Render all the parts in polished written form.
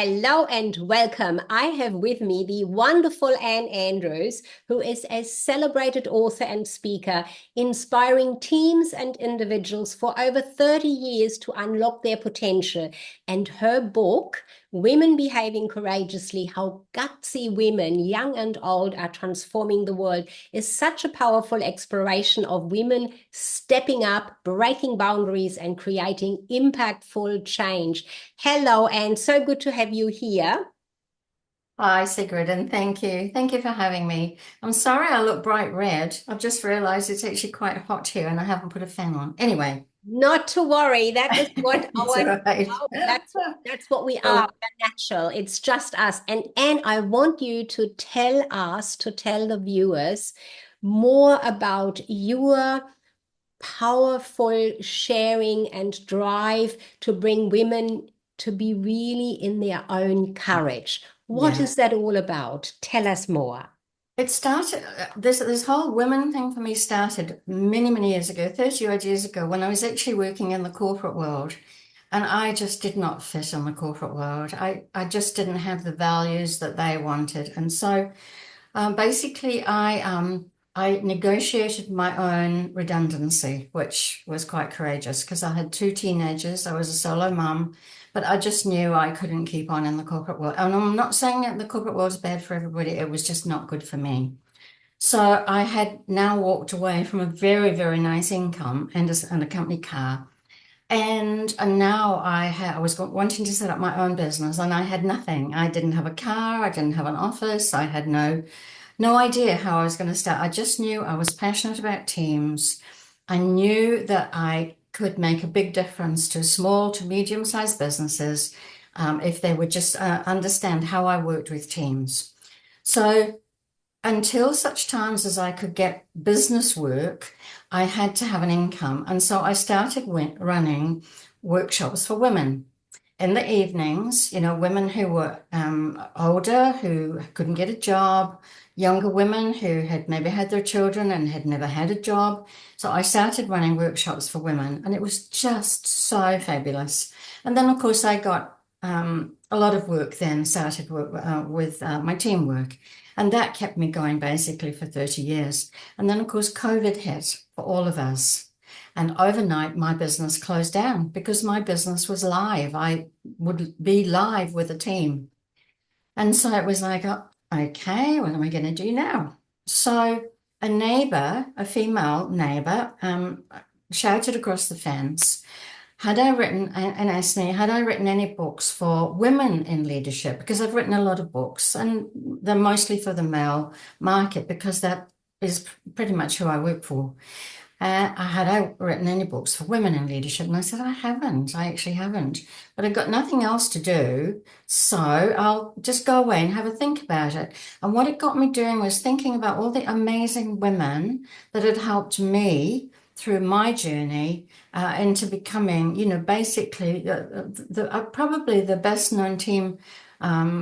Hello and welcome. I have with me the wonderful Ann Andrews, who is a celebrated author and speaker, inspiring teams and individuals for over 30 years to unlock their potential. And her book, Women Behaving Courageously: How Gutsy Women, Young and Old, Are Transforming the World, is such a powerful exploration of women stepping up, breaking boundaries, and creating impactful change. Hello, and so good to have you here. Hi, Sigrid, and thank you. Thank you for having me. I'm sorry I look bright red. I've just realized it's actually quite hot here and I haven't put a fan on. Anyway, Not to worry. That is what it's all right. that's what we are. So We're natural. It's just us. And I want you to tell us, to tell the viewers more about your powerful sharing and drive to bring women to be really in their own courage. What yeah, is that all about? Tell us more. it started, this whole women thing for me started many, many years ago, 30 odd years ago, when I was actually working in the corporate world. And I just did not fit in the corporate world. I just didn't have the values that they wanted. And so basically, I negotiated my own redundancy, which was quite courageous because I had two teenagers. I was a solo mum, but I just knew I couldn't keep on in the corporate world. And I'm not saying that the corporate world is bad for everybody. It was just not good for me. So I had now walked away from a very, very nice income and a company car. And now I was wanting to set up my own business, and I had nothing. I didn't have a car. I didn't have an office. I had no idea how I was going to start. I just knew I was passionate about teams. I knew that I could make a big difference to small to medium-sized businesses if they would just understand how I worked with teams. So until such times as I could get business work, I had to have an income. And so I started running workshops for women in the evenings, women who were older, who couldn't get a job, younger women who had maybe had their children and had never had a job. So I started running workshops for women, and it was just so fabulous. And then, of course, I got a lot of work then, started work, with my teamwork. And that kept me going basically for 30 years. And then, of course, COVID hit for all of us. And overnight, my business closed down because my business was live. I would be live with a team. And so it was like, oh, okay, what am I going to do now? So a neighbor, a female neighbor, shouted across the fence, had I written, and asked me, had I written any books for women in leadership? Because I've written a lot of books and they're mostly for the male market because that is pretty much who I work for. I written any books for women in leadership? And I said, I haven't. I actually haven't. But I've got nothing else to do. So I'll just go away and have a think about it. And what it got me doing was thinking about all the amazing women that had helped me through my journey into becoming, basically probably the best known team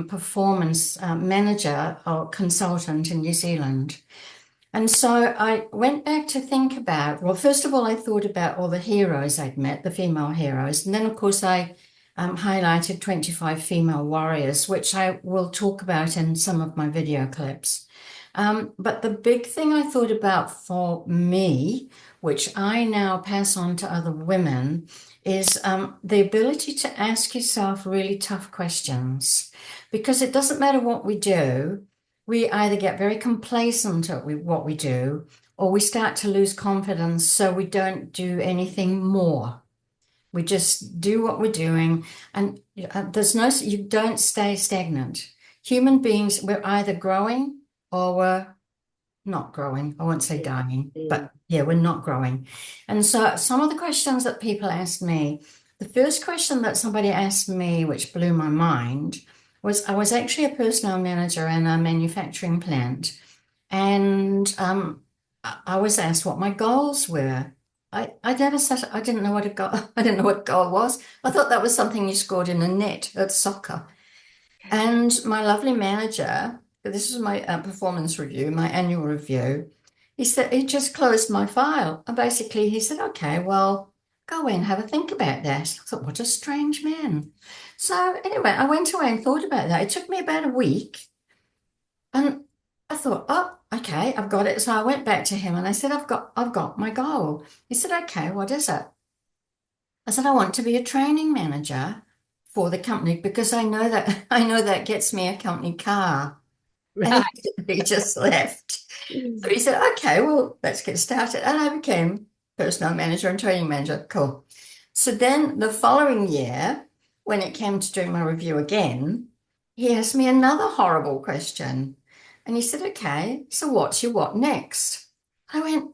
performance manager or consultant in New Zealand. And so I went back to think about, well, first of all, I thought about all the heroes I'd met, the female heroes. And then, of course, I highlighted 25 female warriors, which I will talk about in some of my video clips. But the big thing I thought about for me, which I now pass on to other women, is the ability to ask yourself really tough questions. Because it doesn't matter what we do, we either get very complacent at what we do, or we start to lose confidence, so we don't do anything more. We just do what we're doing, and you don't stay stagnant. Human beings, we're either growing or we're not growing. I won't say dying, but yeah, we're not growing. And so some of the questions that people asked me, the first question that somebody asked me, which blew my mind, was I was actually a personnel manager in a manufacturing plant. And I was asked what my goals were. I never said I didn't know what a goal I didn't know what goal was. I thought that was something you scored in a net at soccer. And my lovely manager, this was my performance review, my annual review. He said he just closed my file. And basically, he said, "Okay, well." go away and have a think about that. I thought, what a strange man. So anyway, I went away and thought about that. It took me about a week. And I thought, oh, okay, I've got it. So I went back to him and I said, I've got my goal. He said, okay, what is it? I said, I want to be a training manager for the company because I know that gets me a company car. And Right. he just left. So he said, okay, well, let's get started. And I became personnel manager and training manager. Cool. So then the following year, when it came to doing my review again, he asked me another horrible question. And he said, okay, so what's your what next? I went,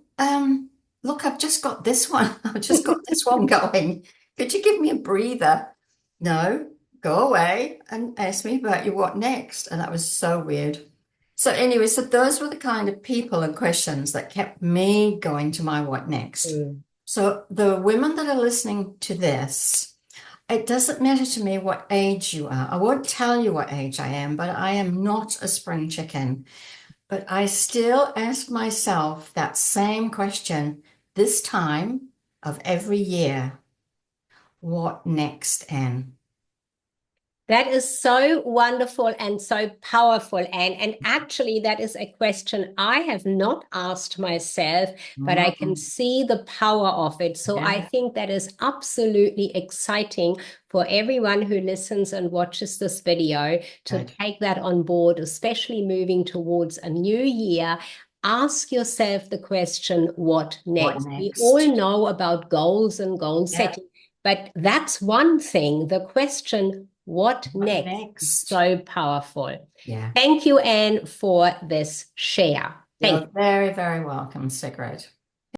look, I've just got this one. I've just got this one going. Could you give me a breather? No, go away and ask me about your what next. And that was so weird. So anyway, so those were the kind of people and questions that kept me going to my what next. Mm. So the women that are listening to this, it doesn't matter to me what age you are. I won't tell you what age I am, but I am not a spring chicken. But I still ask myself that same question this time of every year. What next, Anne? That is so wonderful and so powerful, Anne. And actually, that is a question I have not asked myself, but I can Mm, see the power of it. So I yeah, think that is absolutely exciting for everyone who listens and watches this video to good. take that on board, especially moving towards a new year. Ask yourself the question, what What next? We all next? know about goals and goal Yeah, setting. But that's one thing. The question, what what next, is next? so powerful. Yeah. Thank you, Anne, for this share. Thank You're you. very, very welcome, Sigrid.